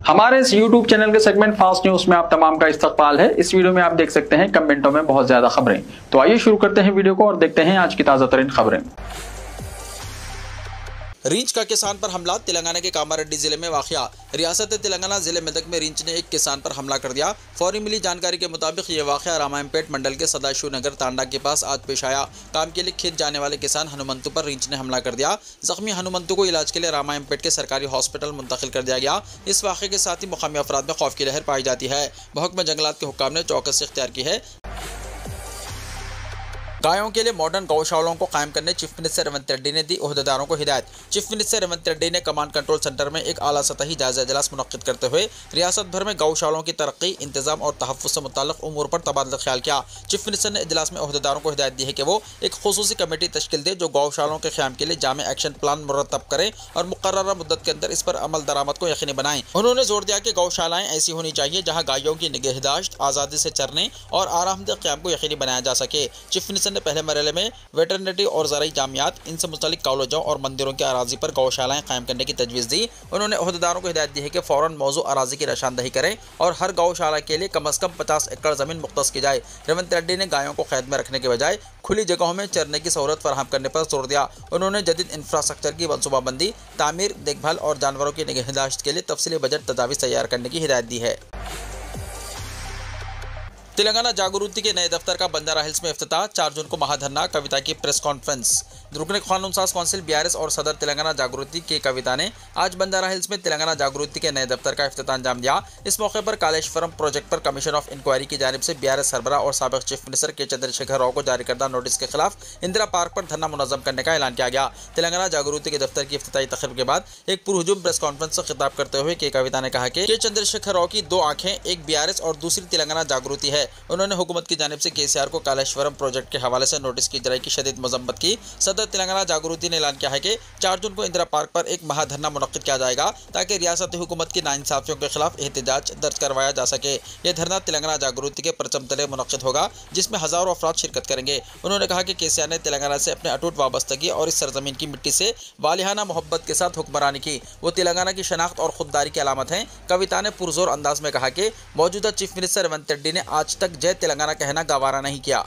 हमारे इस YouTube channel के सेगमेंट फास्ट न्यूज में आप तमाम का इस्तकबाल है। इस वीडियो में आप देख सकते हैं कमेंटों में बहुत ज्यादा खबरें। तो आइए शुरू करते हैं वीडियो को और देखते हैं आज की ताजा तरीन खबरें। रींच का किसान पर हमला। तेलंगाना के कामारेड्डी जिले में वाक़या। रियासत तेलंगाना जिले मेदक में रींच ने एक किसान पर हमला कर दिया। फौरी मिली जानकारी के मुताबिक ये वाक़या रामायणपेट मंडल के सदाशिव नगर तांडा के पास आज पेश आया। काम के लिए खेत जाने वाले किसान हनुमंतु पर रींच ने हमला कर दिया। जख्मी हनुमंतु को इलाज के लिए रामायणपेट के सरकारी हॉस्पिटल मुंतकिल कर दिया गया। इस वाक़े के साथ ही मुकामी अफराद में खौफ की लहर पाई जाती है। महकमा जंगलात के हुक्काम ने चौकसी इख्तियार की है। गायों के लिए मॉडर्न गौशालाओं को कायम करने चीफ मिनिस्टर रेवंत रेड्डी ने दी ओहदेदारों को हिदायत। चीफ मिनिस्टर रेवंत रेड्डी ने कमांड कंट्रोल सेंटर में एक आला सतही जायजा इजलास मुनक्किद करते हुए रियासत भर में गौशालाओं की तरक्की, इंतजाम और तहफ़्फ़ुज़ से मुताल्लिक़ उमूर पर तबादला ख्याल किया। चीफ मिनिस्टर ने इजलास में ओहदेदारों को हिदायत दी है कि वो एक खुसूसी कमेटी तश्कील दे जो गौशालाओं के क़याम के लिए जामे एक्शन प्लान मुरतब करे और मुकर्ररा मुद्दत के अंदर इस पर अमल दरामद को यकीनी बनाएं। उन्होंने जोर दिया कि गौशालाएं ऐसी होनी चाहिए जहाँ गायों की निगहदाश्त, आज़ादी से चरने और आरामदेह क़याम को यकीनी बनाया जा सके। चीफ मिनिस्टर ने पहले मरहले में वेटरनरी और ज़राई जामियात, इनसे मुतालिक कॉलेजों और मंदिरों की अराजी पर गौशालाएं कायम करने की तजवीज़ दी। उन्होंने ओहदेदारों को हिदायत दी है कि फ़ौरन मौजू अराजी की निशानदही करें और हर गौशाला के लिए कम अज़ कम 50 एकड़ ज़मीन मुख्तस की जाए। रेवंत रेड्डी ने गायों को कैद में रखने के बजाय खुली जगहों में चरने की सहूलत फराहम करने पर जोर दिया। उन्होंने जदीद इंफ्रास्ट्रक्चर की मनसूबाबंदी, तामीर, देखभाल और जानवरों की निगहदाश्त के लिए तफसीली बजट तजावीज़ तैयार करने की हिदायत दी है। तेलंगाना जागृति के नए दफ्तर का बंजारा हिल्स में इफ्तिताह। 4 जून को महाधरना, कविता की प्रेस कॉन्फ्रेंस। रुकन कानून साज काउंसिल BRS और सदर तेलंगाना जागृति के कविता ने आज बंजारा हिल्स में तेलंगाना जागृति के नए दफ्तर का इफ्तिताह अंजाम दिया। इस मौके पर कालेश्वरम प्रोजेक्ट पर कमीशन ऑफ इंक्वायरी की जानिब से BRS सरबराह और साबिक चीफ मिनिस्टर के चंद्रशेखर राव को जारी करदा नोटिस के खिलाफ इंदिरा पार्क पर धरना मुनज़्ज़म करने का ऐलान किया गया। तेलंगाना जागृति के दफ्तर की इफ्तिताही तकरीब के बाद एक पुरहुजूम प्रेस कॉन्फ्रेंस से खिताब करते हुए के कविता ने कहा कि चंद्रशेखर राव की 2 आंखें, एक BRS और दूसरी तेलंगाना जागृति है। उन्होंने हुकूमत की जानिब से KCR को कालेश्वरम प्रोजेक्ट के हवाले से नोटिस की जारी की शदीद मजम्मत की। सदर तेलंगाना जागृति ने ऐलान किया है कि 4 जून को इंदिरा पार्क पर एक महाधरना मुनक्किद किया जाएगा ताकि रियासती हुकूमत की नाइंसाफियों के खिलाफ एहतजाज दर्ज करवाया जा सके। यह धरना तेलंगाना जागृति के परचम तले मुनक्किद होगा जिसमें हजारों अफराद शिरकत करेंगे। उन्होंने कहा कि KCR ने तेलंगाना से अपने अटूट वाबस्तगी और इस सरजमीन की मिट्टी से वालिहाना मोहब्बत के साथ हुक्मरानी की। वो तेलंगाना की शनाख्त और खुददारी की अलामत हैं। कविता ने पुरजोर अंदाज में कहा कि मौजूदा चीफ मिनिस्टर रेवंत रेड्डी ने आज तक जय तेलंगाना कहना गवारा नहीं किया।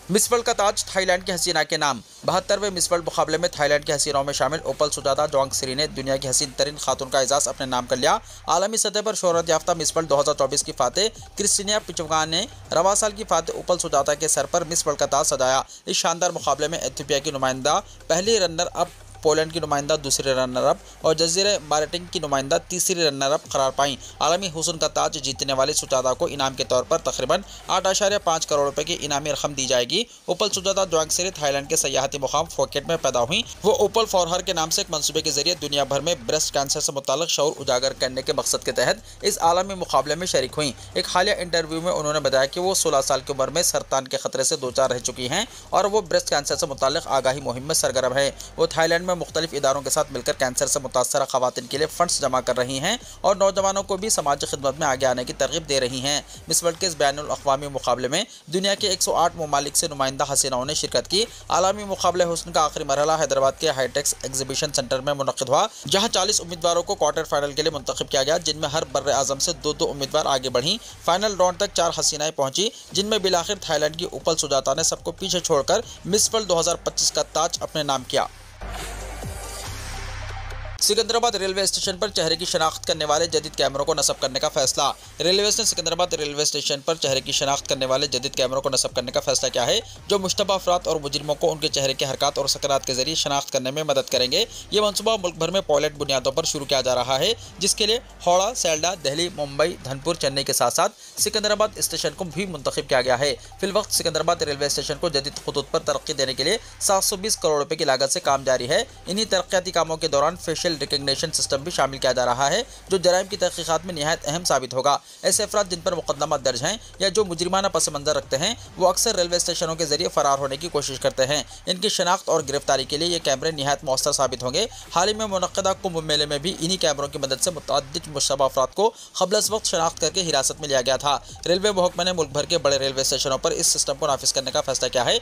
मिस वर्ल्ड का ताज थाईलैंड की हसीना के नाम। 72वें मिस वर्ल्ड मुकाबले में थाईलैंड की हसीनाओं में शामिल ओपल सुजाता जोंगसिरी ने दुनिया की हसीन तरीन खातून का एजाज़ अपने नाम कर लिया। आलमी सतह पर शोहरत याफ्ता मिस वर्ल्ड 2024 की फातेह क्रिस्टीना पिचवगा ने रवा साल की फातेह ओपल सुजाता के सर पर मिस वर्ल्ड का ताज सजाया। इस शानदार मुकाबले में एथियोपिया की नुमाइंदा पहली रनर अप, पोलैंड की नुमाइंदा दूसरी रनर अप और जजीरे मारिटिम की नुमाइंदा तीसरी रनर अप करार पाई। आलमी हुस्न का ताज जीतने वाले सुजाता को इनाम के तौर पर तकरीबन 8.5 करोड़ रुपए की इनामी रकम दी जाएगी। ओपल सुजाता जोंगसिरी थाईलैंड के सयाहती मुकाम फोकेट में पैदा हुई। वो ओपल फॉर हर के नाम से एक मंसूबे के जरिए दुनिया भर में ब्रेस्ट कैंसर से मुताल्लिक शऊर उजागर करने के मकसद के तहत इस आलमी मुकाबले में शरीक हुई। एक हालिया इंटरव्यू में उन्होंने बताया कि वो 16 साल की उम्र में सरतान के खतरे से 2 चार रह चुकी हैं और वो ब्रेस्ट कैंसर से मुताल्लिक आगाही मुहिम में सरगर्म है। वो थाईलैंड में मुख्तलिफ इदारों के साथ मिलकर कैंसर से मुतासरा खवातीन के लिए फंड्स जमा कर रही हैं और नौजवानों को भी समाजी खिदमत में आगे आने की तरगीब दे रही हैं। मिस वर्ल्ड के इस बैनुल अक़वामी मुकाबले में दुनिया के 108 ममालिक से नुमाइंदा हसीनाओं ने शिरकत की। आलमी मुकाबले हुस्न का आखिरी मरहला हैदराबाद के हाईटेक्स एग्जीबिशन सेंटर में मुनक्किद हुआ, जहां 40 उम्मीदवारों को क्वार्टर फाइनल के लिए मुंतखब किया गया, जिनमें हर बर्रे आज़म से 2 उम्मीदवार आगे बढ़ी। फाइनल राउंड तक 4 हसीनाएं पहुंची, जिनमें बिलाखिर थाईलैंड की ओपल सुजाता ने सबको पीछे छोड़कर मिस वर्ल्ड 2025 का ताज अपने नाम किया। सिकंदराबाद रेलवे स्टेशन पर चेहरे की शनाख्त करने वाले जदीद कैमरों को नस्ब करने का फैसला। रेलवे ने सिकंदराबाद रेलवे स्टेशन पर चेहरे की शनाख्त करने वाले जदीद कैमरों को नस्ब करने का फैसला किया है, जो मुश्तबा अफराद और मुजरिमों को उनके चेहरे की हरकत और सकरात के जरिए शनाख्त करने में मदद करेंगे। ये मनसूबा मुल्क भर में पायलट बुनियादों पर शुरू किया जा रहा है, जिसके लिए हावड़ा, सेल्डा, दिल्ली, मुंबई, धनपुर, चेन्नई के साथ साथ सिकंदराबाद स्टेशन को भी मुंतखब किया गया है। फिलवक्त सिकंदराबाद रेलवे स्टेशन को जदीद खुतूत पर तरक्की देने के लिए 720 करोड़ रुपए की लागत से काम जारी है। इन्हीं तरक्याती कामों के दौरान फेशियल रिकग्निशन सिस्टम भी शामिल किया जा रहा है, जो जराइम की तहकीकात में निहायत अहम साबित होगा। ऐसे अफराद जिन पर मुकदमा दर्ज हैं या जो मुजरिमाना पस मंजर रखते हैं, वो अक्सर रेलवे स्टेशनों के जरिए फरार होने की कोशिश करते हैं। इनकी शनाख्त और गिरफ्तारी के लिए ये कैमरे निहायत मौसर साबित होंगे। हाल ही में मुनक्किदा कुंभ मेले में भी इन्हीं कैमरों की मदद से मुतअद्दिद मुशतबा अफराद को क़ब्ल वक्त शनाख्त करके हिरासत में लिया गया था। रेलवे महकमे ने मुल्क भर के बड़े रेलवे स्टेशनों पर इस सिस्टम को नाफिज करने का फैसला किया है।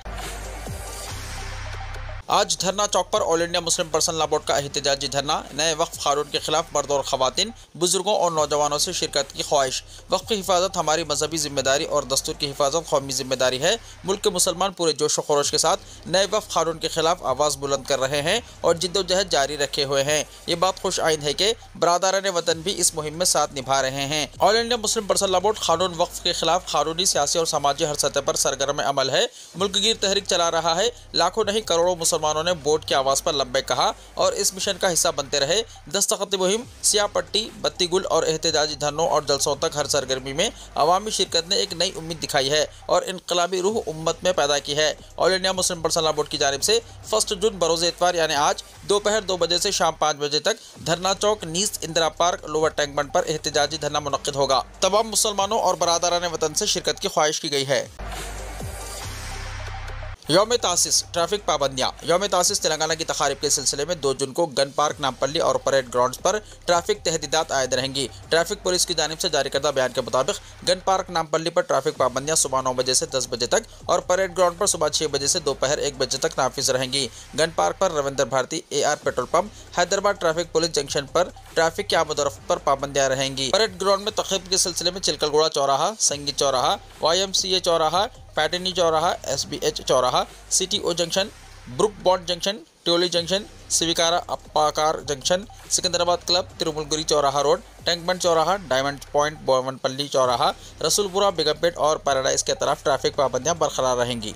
आज धरना चौक पर all India Muslim personal law board का एहतजाजी धरना। नए वक्फ कानून के खिलाफ मर्द और खवातीन, बुजुर्गों और नौजवानों से शिरकत की ख्वाहिश। वक्फ की हिफाजत हमारी मजहबी जिम्मेदारी और दस्तूर की हिफाजत कौमी जिम्मेदारी है। मुल्क के मुसलमान पूरे जोश व खरोश के साथ नए वक्फ कानून के खिलाफ आवाज़ बुलंद कर रहे हैं और जिद्दोजहद जारी रखे हुए हैं। ये बात खुश आइंद है कि बरादरान वतन भी इस मुहिम में साथ निभा रहे हैं। All India Muslim personal law board कानून वक्फ के खिलाफ कानूनी, सियासी और समाजी हर सतह पर सरगर्म अमल है। मुल्क गिर तहरीक चला रहा है। लाखों नहीं करोड़ों मुसलमानों ने बोर्ड की आवाज़ पर लब्बैक कहा और इस मिशन का हिस्सा बनते रहे। दस्तखती मुहिम, सियाह पट्टी, बत्ती गुल और एहतजाजी धरनों और जलसों तक हर सरगर्मी में अवामी शिरकत ने एक नई उम्मीद दिखाई है और इनकलाबी रूह उम्मत में पैदा की है। All India Muslim personal law board की जानिब से 1 जून बरोज़ इतवार यानी आज दोपहर 2 बजे से शाम 5 बजे तक धरना चौक, नीस इंदिरा पार्क, लोअर टैंक बंड पर एहतजाजी धरना मुनक्किद होगा। तमाम मुसलमानों और बरादरान वतन से शिरकत की ख्वाहिश की गई है। यौम तासिस ट्रैफिक पाबंदियाँ। यौम तासिस तेलंगाना की तकारीब के सिलसिले में 2 जून को गन पार्क, नामपल्ली और परेड ग्राउंड्स पर ट्रैफिक तहदीदात आयद रहेंगी। ट्रैफिक पुलिस की जानिब से जारी करदा बयान के मुताबिक गन पार्क, नामपल्ली पर ट्रैफिक पाबंदियाँ सुबह 9 बजे से 10 बजे तक और परेड ग्राउंड पर सुबह 6 बजे से दोपहर 1 बजे तक नाफिज रहेंगी। गन पार्क पर Rabindra Bharati, AR petrol pump, Hyderabad traffic police junction पर ट्रैफिक की आमद-ओ-रफ्त पर पाबंदियाँ रहेंगी। परेड ग्राउंड में तक़रीब के सिलसिले में चिलकलगुड़ा चौराहा, संगीत चौराहा, YMCA चौराहा, पैटनी चौराहा, SBH चौराहा, CTO junction, Brooke Bond junction, Tivoli junction, सिविकारा अप्पाकार जंक्शन, सिकंदराबाद क्लब, तिरुमुलगुरी चौराहा रोड, टैंकबंड चौराहा, डायमंड पॉइंट, बोवनपल्ली चौराहा, रसूलपुरा, बेगमपेट और पैराडाइज के तरफ ट्रैफिक पाबंदियां बरकरार रहेंगी।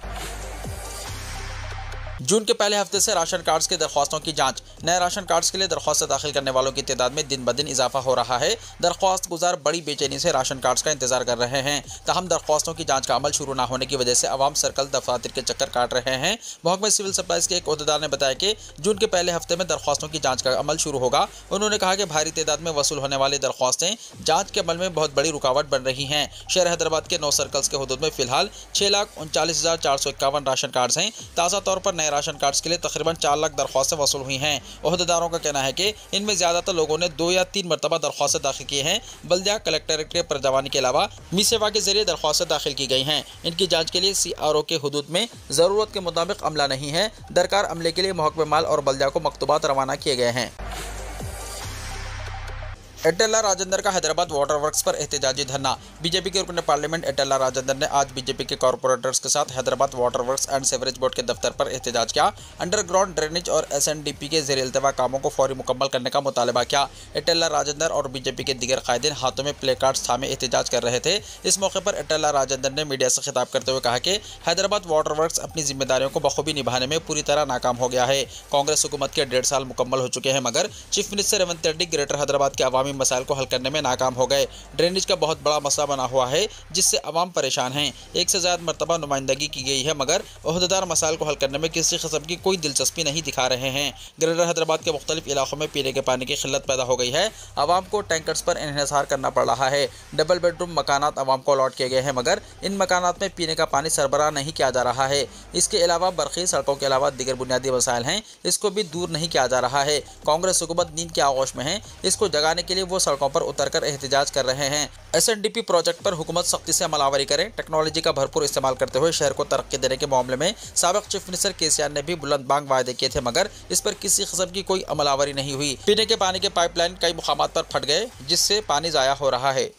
जून के पहले हफ्ते से राशन कार्ड्स के दरख्वास्तों की जांच। नए राशन कार्ड्स के लिए दरख्वास्त दाखिल करने वालों की तादाद में दिन ब दिन इजाफा हो रहा है। दरख्वास्त गुजार बड़ी बेचैनी से राशन कार्ड्स का इंतजार कर रहे हैं। ताहम दरख्वास्तों की जांच का अमल शुरू न होने की वजह से अवाम सर्कल दफातर के चक्कर काट रहे हैं। महकमा सिविल सप्लाईज के एक ओहदेदार ने बताया कि जून के पहले हफ्ते में दरख्वास्तों की जाँच का अमल शुरू होगा। उन्होंने कहा कि भारी तादाद में वसूल होने वाली दरख्वास्तें जाँच के अमल में बहुत बड़ी रुकावट बन रही हैं। शहर हैदराबाद के 9 सर्कल्स के हदूद में फिलहाल 6,39,451 राशन कार्ड्स हैं। ताज़ा तौर पर नए राशन कार्ड्स के लिए तकरीबन 4 लाख दरख्वास्तें वसूल हुई हैं। ओहदेदारों का कहना है कि इनमें ज़्यादातर लोगों ने 2 या 3 मरतबा दरख्वास्तें दाखिल की हैं। बल्दिया कलेक्टरेट के परजवानी के अलावा मी सेवा के जरिए दरख्वास्तें दाखिल की गई हैं। इनकी जांच के लिए CRO के हदूद में ज़रूरत के मुताबिक अमला नहीं है। दरकार अमले के लिए महकमे माल और बल्दिया को मकतूबात रवाना किए गए हैं। एटेल्ला राजेंद्र का हैदराबाद वाटर वर्क्स पर एहतजाजी धरना। बीजेपी के रुकन पार्लियामेंट एटेल्ला राजेंद्र ने आज बीजेपी के कॉरपोरेटर्स के साथ Hyderabad water works and sewerage board के दफ्तर पर एहतजाज किया। अंडरग्राउंड ड्रेनेज और SNDP के ज़ेर इल्तवा कामों को फौरी मुकम्मल करने का मुतालबा किया। एटेल्ला राजेंद्र और बीजेपी के दीगर कायदीन हाथों में प्ले कार्ड्स थामे एहतजाज कर रहे थे। इस मौके पर एटेल्ला राजेंद्र ने मीडिया से खिताब करते हुए कहा कि हैदराबाद वाटर वर्क्स अपनी जिम्मेदारियों को बखूबी निभाने में पूरी तरह नाकाम हो गया है। कांग्रेस हुकूमत के 1.5 साल मुकम्मल हो चुके हैं मगर chief minister Revanth Reddy greater Hyderabad के अवामी मसाइल को हल करने में नाकाम हो गए। ड्रेनेज का बहुत बड़ा मसला बना हुआ है जिससे अवाम परेशान हैं। 1 से ज़्यादा मरतबा नुमाइंदगी की गई है मगर ओहदेदार मसाइल को हल करने में किसी किस्म की कोई दिलचस्पी नहीं दिखा रहे हैं। ग्रेटर हैदराबाद के मुख्तलिफ इलाकों में पीने के पानी की किल्लत पैदा हो गई है। अवाम को टैंकर्स पर इन्हिसार करना पड़ रहा है। डबल बेडरूम मकानात अवाम को अलॉट किए गए हैं मगर इन मकानात में पीने का पानी सरबराह नहीं किया जा रहा है। इसके अलावा बरक़ी सड़कों के अलावा दीगर बुनियादी मसाइल हैं, इसको भी दूर नहीं किया जा रहा है। कांग्रेस हुकूमत नींद के आगोश में है। इसको जगाने के लिए वो सड़कों पर उतर कर एहतजाज कर रहे हैं। SNDP प्रोजेक्ट पर हुकूमत सख्ती से अमलावरी करें। टेक्नोलॉजी का भरपूर इस्तेमाल करते हुए शहर को तरक्की देने के मामले में साबिक चीफ मिनिस्टर KCR ने भी बुलंद बांग वायदे किए थे मगर इस पर किसी किस्म की कोई अमलावरी नहीं हुई। पीने के पानी के पाइपलाइन कई मुकामात पर फट गए जिससे पानी ज़ाया हो रहा है।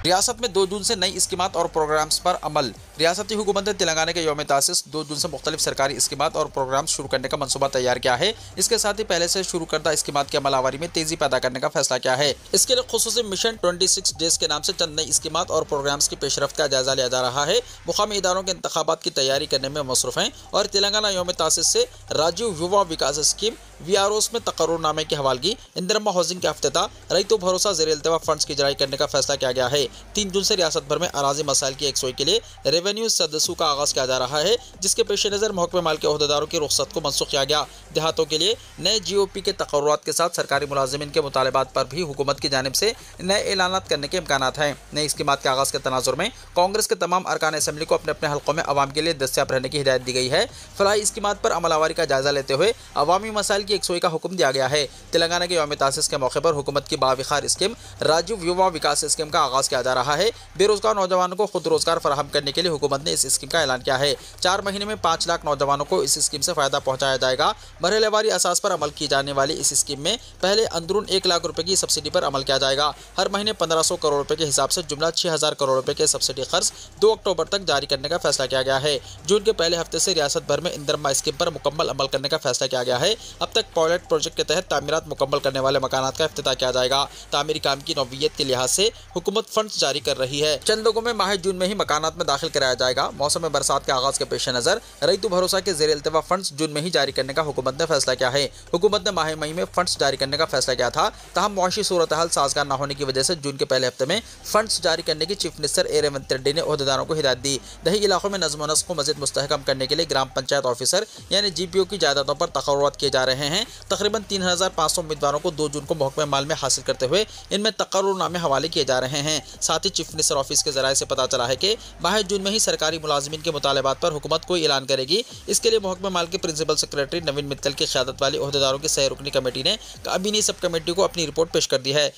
रियासत में 2 जून से नई स्कीमात और प्रोग्राम्स पर अमल। रियासती हुकूमत ने तेलंगाना के यौम तासिस 2 जून से मुख्तलिफ सरकारी स्कीमात और प्रोग्राम्स शुरू करने का मनसूबा तैयार किया है। इसके साथ ही पहले से शुरू करदा स्कीमात की अमलावरी में तेजी पैदा करने का फैसला किया है। इसके लिए खुसूसी मिशन 26 डेज के नाम से चंद नई स्कीमात और प्रोग्राम्स की पेशरफ्त का जायजा लिया जा रहा है। मुकामी इदारों के इंतखाबात की तैयारी करने में मसरूफ हैं और तेलंगाना यौम तासिस से राजीव युवा विकास स्कीम, VROs में तकर्रुरनामे की हवालगी, इंदिरम्मा हाउसिंग का अफ्तिताह, रईतो भरोसा ज़ेर इल्तवा फंड्स की जारी करने का फैसला किया गया है। 3 जून से रियासत भर में अराजी मसाइल की एकसोई के लिए रेवेन्यू सदस्यों का आगाज़ किया जा रहा है जिसके पेश नज़र महकमे माल के ओहदेदारों की रुख्सत को मनसूख किया गया। देहातों के लिए नए GOP के तकर्रुरात के साथ सरकारी मुलाजिमीन के मुतालबात पर भी हुकूमत की जानिब से नए ऐलानात करने के इम्कानात हैं। नई स्कीमात के आगाज़ के तनाजुर में कांग्रेस के तमाम अरकान असम्बली को अपने अपने हल्कों में अवाम के लिए दस्तयाब रहने की हिदायत दी गई है। फलाही स्कीमात पर अमलावरी का जायजा लेते हुए अवामी मसाइल की 101 का हुक्म दिया गया है। तेलंगाना के यौम तासीस के मौके पर हुकूमत की बाविखार स्कीम राजीव युवा विकास स्कीम का आगाज किया जा रहा है। बेरोजगार नौजवानों को खुद रोजगार फराहम करने के लिए हुकूमत ने इस स्कीम का ऐलान किया है। 4 महीने में 5 लाख नौजवानों को इस स्कीम से फायदा पहुंचाया जाएगा। मरहलेवारी असास पर अमल की जाने वाली इस स्कीम में पहले अंदरून 1 लाख रुपए की सब्सिडी पर अमल किया जाएगा। हर महीने 1500 करोड़ रुपए के हिसाब से जुमला 6000 करोड़ रुपए के सब्सिडी खर्च 2 अक्टूबर तक जारी करने का फैसला किया गया है। जून के पहले हफ्ते से रियासत भर में इंदिरमा स्कीम पर मुकम्मल अमल करने का फैसला किया गया है। अब तक पायलट प्रोजेक्ट के तहत तामीरात मुकम्मल करने वाले मकानात का इफ्तिताह किया जाएगा। तामीरी काम की नौवियत के लिहाज से हुकूमत फंड्स जारी कर रही है। चंद लोगों में माह जून में ही मकानात में दाखिल कराया जाएगा। मौसम बरसात के आगाज के पेश नजर रईतु भरोसा के ज़ेर इल्तिवा फंड्स जून में ही जारी करने का हुकूमत ने फैसला किया है। हुकूमत ने माह मई में फंड्स जारी करने का फैसला किया था। तहम मुआशी सूरत हाल साजगार न होने की वजह से जून के पहले हफ्ते में फंड्स जारी करने की चीफ मिनिस्टर ए रेवंत रेड्डी ने ओहदेदारों को हिदायत दी। दही इलाकों में नज़्म व नस्क को मज़ीद मुस्तहकम करने के लिए ग्राम पंचायत ऑफिसर यानी GPO की जायदादों पर तकर्रुरात किए जा रहे हैं। तकरीबन 3500 उम्मीदवारों को 2 जून को महकमे माल में हासिल करते हुए इनमें तकर्रुरनामे हवाले किए जा रहे हैं। साथ ही चीफ मिनिस्टर ऑफिस के जराये से पता चला है कि माह जून में ही सरकारी मुलाजिमीन के मुतालबात पर हुकूमत कोई ऐलान करेगी। इसके लिए महकमे माल के प्रिंसिपल सेक्रेटरी नवीन मित्तल की क़यादत वाली ओहदेदारों की सह रुकनी कमेटी ने काबीनी सब कमेटी को अपनी रिपोर्ट पेश कर दी है।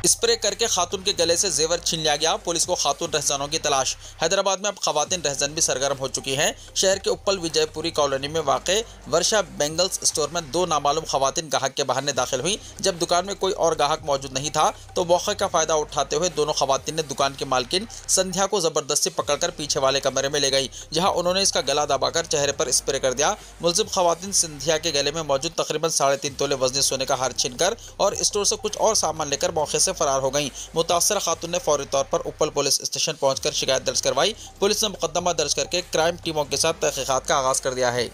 स्प्रे करके खातून के गले से जेवर छीन लिया गया। पुलिस को खातून रहजानों की तलाश। हैदराबाद में अब खवातीन रहजान भी सरगर्म हो चुकी हैं। शहर के उप्पल विजयपुरी कॉलोनी में वाक़े वर्षा बेंगल्स स्टोर में 2 नामालूम खवातीन ग्राहक के बहाने दाखिल हुई। जब दुकान में कोई और ग्राहक मौजूद नहीं था तो मौके का फायदा उठाते हुए दोनों खवातीन ने दुकान की मालकिन संध्या को जबरदस्ती पकड़कर पीछे वाले कमरे में ले गई, जहाँ उन्होंने इसका गला दबाकर चेहरे पर स्प्रे कर दिया। मुलजिम खवातीन संध्या के गले में मौजूद तकरीबन 3.5 तोले वजनी सोने का हार छीनकर और स्टोर से कुछ और सामान लेकर मौके से फरार हो गई। मुतासरा खातून ने फौरी तौर पर उप्पल पुलिस स्टेशन पहुंचकर शिकायत दर्ज करवाई। पुलिस ने मुकदमा दर्ज करके क्राइम टीमों के साथ तहकीकात का आगाज कर दिया है।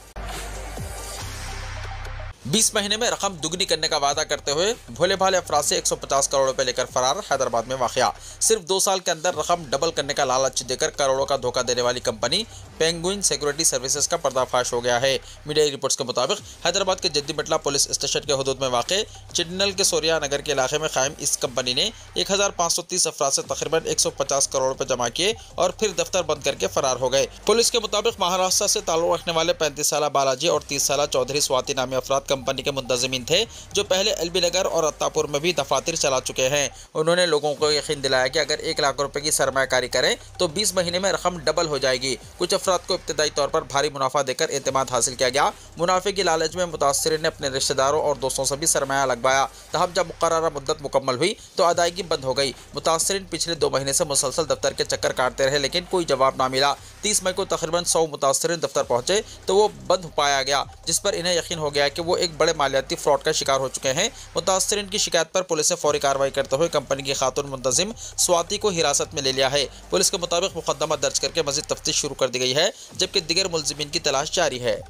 20 महीने में रकम दुगनी करने का वादा करते हुए भोले भाले अफराद से 150 करोड़ रुपए लेकर फरार। हैदराबाद में वाक़या। सिर्फ 2 साल के अंदर रकम डबल करने का लालच देकर करोड़ों का धोखा देने वाली कंपनी पेंगुइन सिक्योरिटी सर्विसेज का पर्दाफाश हो गया है। मीडिया रिपोर्ट्स के मुताबिक हैदराबाद के जद्दीबटला पुलिस स्टेशन के हुदूद में वाक़े चिडनल के सोरिया नगर के इलाके में कायम इस कंपनी ने 1530 अफराद से तकरीबन 150 करोड़ रुपए जमा किए और फिर दफ्तर बंद करके फरार हो गए। पुलिस के मुताबिक महाराष्ट्र से ताल्लुक रखने वाले 35 साल बालाजी और 30 साल चौधरी स्वाति नामी अफराद कंपनी के मुंतज़िमीन थे, जो पहले एलबी नगर और अत्तापुर में भी दफातर चला चुके हैं। उन्होंने लोगों को यकीन दिलाया कि अगर 1 लाख रुपए की सरमायाकारी करें तो 20 महीने में रकम डबल हो जाएगी। कुछ अफराद को इब्तदाई तौर पर भारी मुनाफा देकर एतमाद हासिल किया गया। मुनाफे की लालच में मुतासरीन ने अपने रिश्तेदारों और दोस्तों से भी सरमाया लगवाया। तहम जब मुकर्ररा मुद्दत मुकम्मल हुई तो अदायगी बंद हो गई। मुतासरीन पिछले 2 महीने से मुसलसल दफ्तर के चक्कर काटते रहे, लेकिन कोई जवाब ना मिला। 30 मई को तकरीबन 100 मुतासरीन दफ्तर पहुंचे तो वो बंद पाया गया, जिस पर इन्हें यकीन हो गया कि वो एक बड़े मालियाती फ्रॉड का शिकार हो चुके हैं। मुतासरीन की शिकायत पर पुलिस ने फौरी कार्रवाई करते हुए कंपनी की खातून मुंतजिम स्वाति को हिरासत में ले लिया है। पुलिस के मुताबिक मुकदमा दर्ज करके मजीद तफ्तीश शुरू कर दी गई है, जबकि दीगर मुलजिमीन की तलाश जारी है।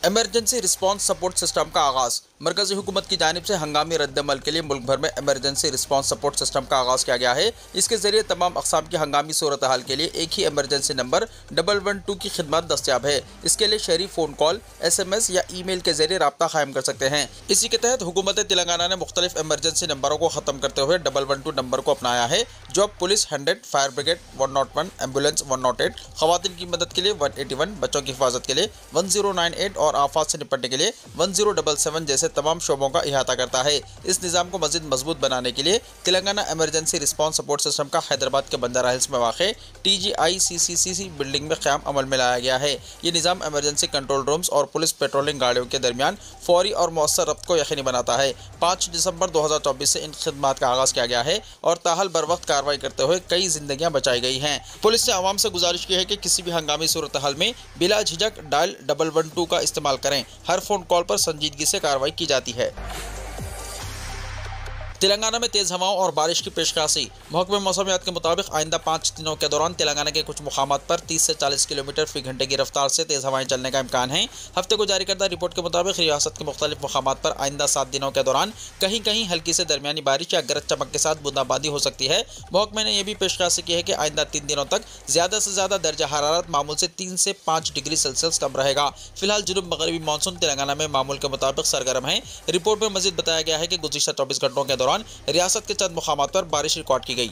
इमरजेंसी रिस्पॉन्स सपोर्ट सिस्टम का आगाज़। मरकज़ी हुकूमत की जानिब से हंगामी रद्दमल के लिए मुल्क भर में इमरजेंसी रिस्पॉन्स सपोर्ट सिस्टम का आगाज़ किया गया है। इसके जरिए तमाम अक़साम की हंगामी सूरत हाल के लिए एक ही इमरजेंसी नंबर 112 की खिदमत दस्तियाब है। इसके लिए शहरी फ़ोन कॉल, SMS या ईमेल के जरिए रब्ता कायम कर सकते हैं। इसी के तहत हुकूमत तेलंगाना ने मुख्तलिफ इमरजेंसी नंबरों को ख़त्म करते हुए 112 नंबर को अपनाया है, जो अब पुलिस 100, फायर ब्रिगेड 101, एम्बुलेंस 108, ख़वातीन की मदद के लिए 181, बच्चों की हिफाजत के लिए 1098 और आफात से निपटने के लिए 1077 जैसे तमाम शोबों का इहाता करता है। इस निज़ाम को मज़ीद मजबूत बनाने के लिए Telangana emergency response support system का हैदराबाद के बंजारा हिल्स में वाक़े TGICCC बिल्डिंग में क़याम अमल में लाया गया है। ये निज़ाम इमरजेंसी कंट्रोल रूम्स और पुलिस पेट्रोलिंग गाड़ियों के दरमियान फौरी और मौसर रब्त को यकीनी बनाता है। 5 दिसंबर 2024 से इन खिदमात का आगाज़ किया गया है और ताहल बर वक्त कार्रवाई करते हुए कई जिंदगियाँ बचाई गई हैं। पुलिस ने आवाम से गुजारिश की है कि किसी भी हंगामी सूरत हाल में बिला झिझक डायल 112 का इस्तेमाल करें। हर फ़ोन कॉल पर संजीदगी से कार्रवाई की जाती है। तेलंगाना में तेज़ हवाओं और बारिश की पेशकशी। महकमे मौसमियात के मुताबिक आइंदा 5 दिनों के दौरान तेलंगाना के कुछ मुकामात पर 30 से 40 किलोमीटर फी घंटे की रफ्तार से तेज़ हवाएं चलने का इम्कान है। हफ्ते को जारी करदा रिपोर्ट के मुताबिक रियासत के मुख्तलिफ मुकामात पर आइंदा 7 दिनों के दौरान कहीं कहीं हल्की से दरमियानी बारिश या गरज चमक के साथ बूंदाबांदी हो सकती है। महकमे ने यह भी पेशकशी की है कि आइंदा 3 दिनों तक ज़्यादा से ज़्यादा दर्जा हरारत मामूल से 3 से 5 डिग्री सेल्सियस कम रहेगा। फिलहाल जुनूब मगरबी मानसून तेलंगाना में मामूल के मुताबिक सरगर्म है। रिपोर्ट में मजीद बताया गया है कि गुज़िश्ता 24 घंटों के दौरान रियासत के चंद मुकामात पर बारिश रिकॉर्ड की गई।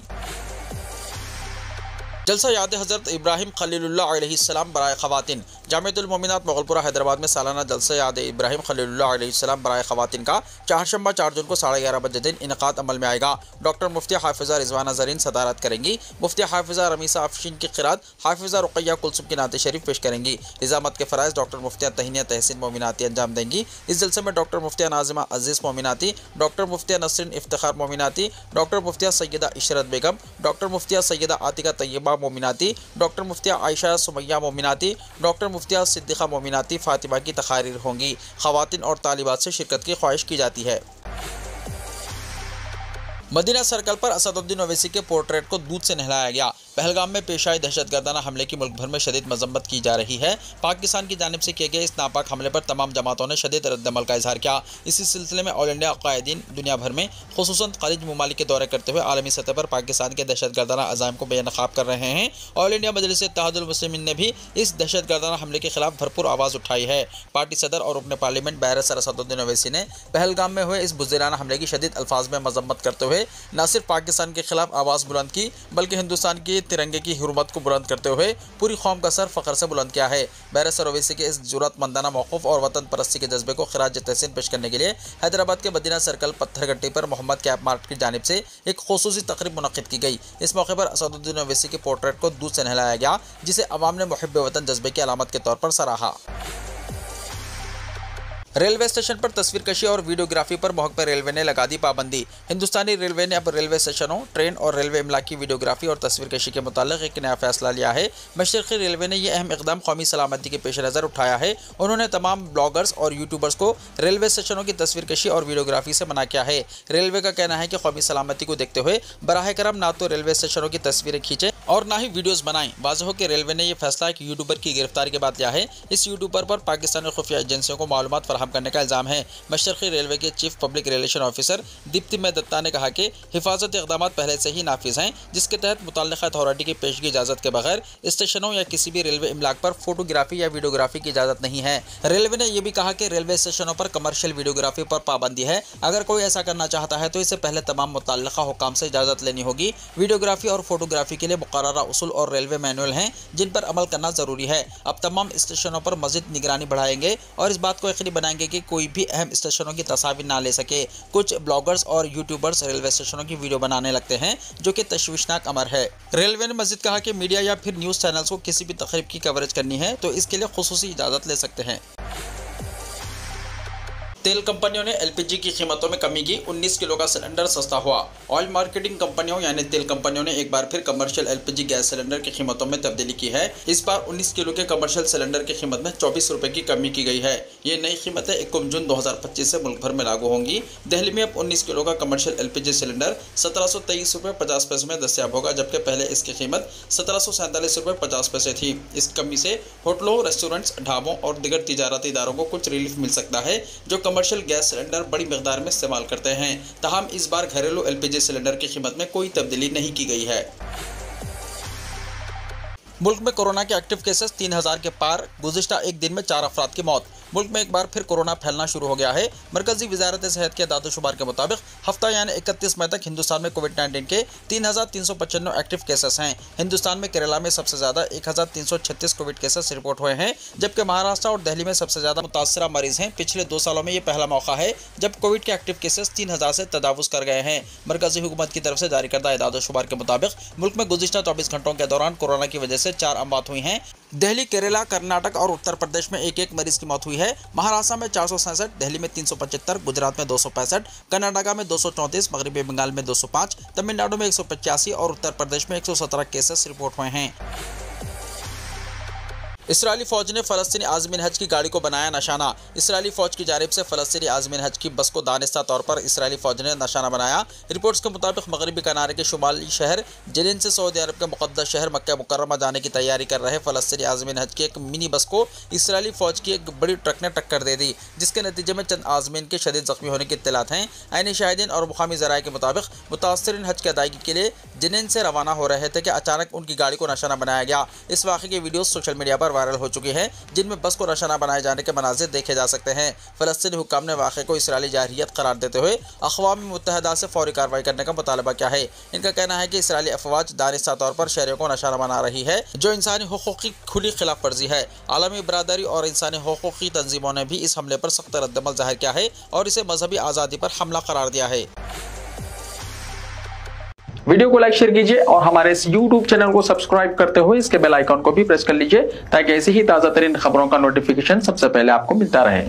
जलसा याद हज़रत इब्राहिम खलीलुल्लाह अलैहिस्सलाम बराए ख़वातीन। जामिअतुल मोमिनात मोगलपुरा हैदराबाद में सालाना जलसा याद इब्राहिम खलीलुल्लाह अलैहिस्सलाम बराए ख़वातीन का चारशंबा 4 जून को 11:30 बजे दिन इनकाद अमल में आएगा। डॉक्टर मुफ्तिया हाफिज़ा रिजवाना ज़रीन सदारत करेंगी। मुफ्तिया हाफिज़ा रमीसा अफशीन की क़िरात हाफिज़ा रुक़ैया कुलसुम की नात शरीफ पेश करेंगी। निज़ामत के फ़राइज़ डॉक्टर मुफ्तिया तहनिया तहसीन मोमिनाती अंजाम देंगी। इस जलसे में doctor Muftiya Nazima Aziz Mominati, doctor Muftiya Nasreen Iftikhar Mominati, doctor Muftiya Syeda Ishrat Begum, doctor Muftiya Syeda Atika Tayyaba Mominati, doctor Muftiya Ayesha Sumaiya Mominati, doctor Muftiya Siddiqua Mominati Fatima की तक़ारीर होंगी। ख़वातीन और तालिबात से शिरकत की ख्वाहिश की जाती है। मदीना सर्कल पर असदुद्दीन ओवैसी के पोर्ट्रेट को दूध से नहलाया गया। पहलगाम में पेश आए दहशतगर्दाना हमले की मुल्क भर में शदीद मजम्मत की जा रही है। पाकिस्तान की जानिब से किए गए इस नापाक हमले पर तमाम जमातों ने शदीद रद्दअमल का इजहार किया। इसी सिलसिले में ऑल इंडिया कायदीन दुनिया भर में खुसूसन खलीज ममालिक के दौरे करते हुए आलमी सतह पर पाकिस्तान के दहशतगर्दाना अज़ाइम को बेनकाब कर रहे हैं। ऑल इंडिया मजलिस इत्तेहादुल मुस्लिमीन ने भी इस दहशतगर्दाना हमले के खिलाफ भरपूर आवाज़ उठाई है। पार्टी सदर और रुकन पार्लियामेंट बैरिस्टर असदुद्दीन ओवैसी ने पहलगाम में हुए इस बुज़दिलाना हमले की शदीद अल्फाज में मजम्मत करते हुए न सिर्फ पाकिस्तान के खिलाफ आवाज़ बुलंद की, बल्कि हिंदुस्तान की तिरंगे की हुर्मत को बुलंद करते हुए पूरी कौम का सर फ़ख्र से बुलंद किया है। बैरिस्टर ओवैसी के इस जुर्रतमंदाना मौक़िफ़ और वतन परस्ती के जज्बे को खिराज तहसीन पेश करने के लिए हैदराबाद के मदीना सर्कल पत्थरगट्टी पर मोहम्मद कैब मार्ट की जानिब से एक खुसूसी तकरीब मुनक़्क़िद की गई। इस मौके पर असदुद्दीन ओवैसी के पोर्ट्रेट को दूध से नहलाया गया, जिसे अवाम ने मुहिब्बे वतन जज्बे की अलामत के तौर पर सराहा। रेलवे स्टेशन पर तस्वीरकशी और वीडियोग्राफी पर मोहक पर रेलवे ने लगा दी पाबंदी। हिंदुस्तानी रेलवे ने अब रेलवे स्टेशनों, ट्रेन और रेलवे इमलाक की वीडियोग्राफी और तस्वीरकशी के मुताल्लिक़ एक नया फैसला लिया है। मशरिक़ी रेलवे ने यह अहम इक़दाम कौमी सलामती के पेश नज़र उठाया है। उन्होंने तमाम ब्लॉगर्स और यूट्यूबर्स को रेलवे स्टेशनों की तस्वीरकशी और वीडियोग्राफी से मना किया है। रेलवे का कहना है कि कौमी सलामती को देखते हुए बराह करम ना तो रेलवे स्टेशनों की तस्वीरें खींचें और ना ही वीडियोज़ बनाएं। वाज़ेह हो कि रेलवे ने यह फैसला एक यूट्यूबर की गिरफ्तारी के बाद लिया है। इस यूट्यूबर पर पाकिस्तानी खुफिया एजेंसियों को मालूमात फराहम करने का इल्ज़ाम है। मशरक़ी रेलवे के chief public relation officer Deepti में दत्ता ने कहा कि हिफाजती इक़दाम पहले से ही नाफिज हैं, जिसके तहत मुतल्लिक़ा अथॉरिटी की पेशगी इजाज़त के बगैर स्टेशनों या किसी भी रेलवे इमलाक पर फोटोग्राफी या वीडियोग्राफी की इजाज़त नहीं है। रेलवे ने यह भी कहा कि रेलवे स्टेशनों पर कमर्शियल वीडियोग्राफी पर पाबंदी है। अगर कोई ऐसा करना चाहता है तो इससे पहले तमाम मुतल्लिक़ा हुकाम से इजाज़त लेनी होगी। वीडियोग्राफी और फोटोग्राफी के लिए मुक़र्ररा उसूल और रेलवे मैनुअल हैं, जिन पर अमल करना ज़रूरी है। अब तमाम स्टेशनों पर मज़ीद निगरानी बढ़ाएंगे और इस बात को यकीनी बनाएंगे कि कोई भी अहम स्टेशनों की तस्वीर ना ले सके। कुछ ब्लॉगर्स और यूट्यूबर्स रेलवे स्टेशनों की वीडियो बनाने लगते हैं, जो कि तशवीशनाक अमर है। रेलवे ने मज़ीद कहा कि मीडिया या फिर न्यूज़ चैनल्स को किसी भी तकरीब की कवरेज करनी है तो इसके लिए खुसूसी इजाज़त ले सकते हैं। तेल कंपनियों ने एलपीजी की कीमतों में कमी की, 19 किलो का सिलेंडर सस्ता हुआ। ऑयल मार्केटिंग कंपनियों यानी तेल कंपनियों ने एक बार फिर कमर्शियल एलपीजी गैस सिलेंडर की कीमतों में तब्दीली की है। इस बार 19 किलो के कमर्शियल सिलेंडर की कीमत में 24 रुपये की कमी की गई है। ये नई कीमतें 1 जून 2025 से मुल्क भर में लागू होंगी। दिल्ली में अब 19 किलो का कमर्शियल एलपीजी सिलेंडर 1723 रुपये 50 पैसे में दस्तियाब होगा, जबकि पहले इसकी कीमत 1747 रुपये 50 पैसे थी। इस कमी से होटलों, रेस्टोरेंट्स, ढाबों और दीगर तिजारती इदारों को कुछ रिलीफ मिल सकता है, जो कमर्शियल गैस सिलेंडर बड़ी मिकदार में इस्तेमाल करते हैं। ताहम इस बार घरेलू एलपीजी सिलेंडर की कीमत में कोई तब्दीली नहीं की गई है। मुल्क में कोरोना के एक्टिव केसेस 3000 के पार, गुज़िश्ता एक दिन में 4 अफराद की मौत। मुल्क में एक बार फिर कोरोना फैलना शुरू हो गया है। मरकजी वजारत सेहत के दादोशुमार के मुताबिक हफ्ता यानी 31 मई तक हिंदुस्तान में कोविड-19 के 3395 एक्टिव केसेस हैं। हिंदुस्तान में केरला में सबसे ज़्यादा 1336 कोविड केसेस रिपोर्ट हुए हैं, जबकि महाराष्ट्र और दिल्ली में सबसे ज़्यादा मुतासरा मरीज हैं। पिछले 2 सालों में ये पहला मौका है जब कोविड के एक्टिव केसेस 3000 से तजावुज़ कर गए हैं। मरकजी हुकूमत की तरफ से जारी करदा दादोशुमार के मुताबिक मुल्क में गुज़िश्ता 24 घंटों के दौरान कोरोना की वजह से 4 अमवात हुई हैं। दिल्ली, केरला, कर्नाटक और उत्तर प्रदेश में एक मरीज की मौत हुई है। महाराष्ट्र में 467, दिल्ली में 375, गुजरात में 265, कर्नाटका में 234, मगरबी बंगाल में 205, तमिलनाडु में 185 और उत्तर प्रदेश में 117 केसेस रिपोर्ट हुए हैं। इसराइली फ़ौज ने फ़लस्तीनी आज़मीन हज की गाड़ी को बनाया निशाना। इसराइली फ़ौज की जानिब से फ़लस्तीनी आज़मीन हज की बस को दानिस्ता तौर पर इसराइली फ़ौज ने निशाना बनाया। रिपोर्ट्स के मुताबिक मगरबी किनारे के शुमाली शहर जिनिन से सऊदी अरब के मुक़द्दस शहर मक्का मुकर्रमा जाने की तैयारी कर रहे फ़लस्तीनी आज़मीन हज की एक मिनी बस को इसराइली फ़ौज की एक बड़ी ट्रक ने टक्कर दे दी, जिसके नतीजे में चंद आज़मीन के शदीद ज़ख्मी होने की इत्तलात हैं। ऐनी शाहिदीन और मुकामी ज़राए के मुताबिक मुतासरीन हज की अदायगी के लिए जिनिन से रवाना हो रहे थे कि अचानक उनकी गाड़ी को निशाना बनाया गया। इस वाक़े की वीडियो सोशल मीडिया पर वायरल हो चुकी हैं, जिनमें बस को निशाना बनाए जाने के मनाजिर देखे जा सकते हैं। फ़लस्तीनी हुक्काम ने वाक़े को इसराइली जारहियत करार देते हुए अक़वाम मुत्तहिदा से फौरी कार्रवाई करने का मुतालबा किया है। इनका कहना है कि इसराइली अफवाज दानिस्ता तौर पर शहरियों को निशाना बना रही है, जो इंसानी हुकूक़ की खुली खिलाफ वर्जी है। आलमी बरादरी और इंसानी हुकूक़ की तंजीमों ने भी इस हमले पर सख्त रद्दअमल ज़ाहिर किया है और इसे मजहबी आज़ादी पर हमला करार दिया है। वीडियो को लाइक शेयर कीजिए और हमारे इस YouTube चैनल को सब्सक्राइब करते हुए इसके बेल आइकॉन को भी प्रेस कर लीजिए, ताकि ऐसी ही ताज़ा तरीन खबरों का नोटिफिकेशन सबसे पहले आपको मिलता रहे।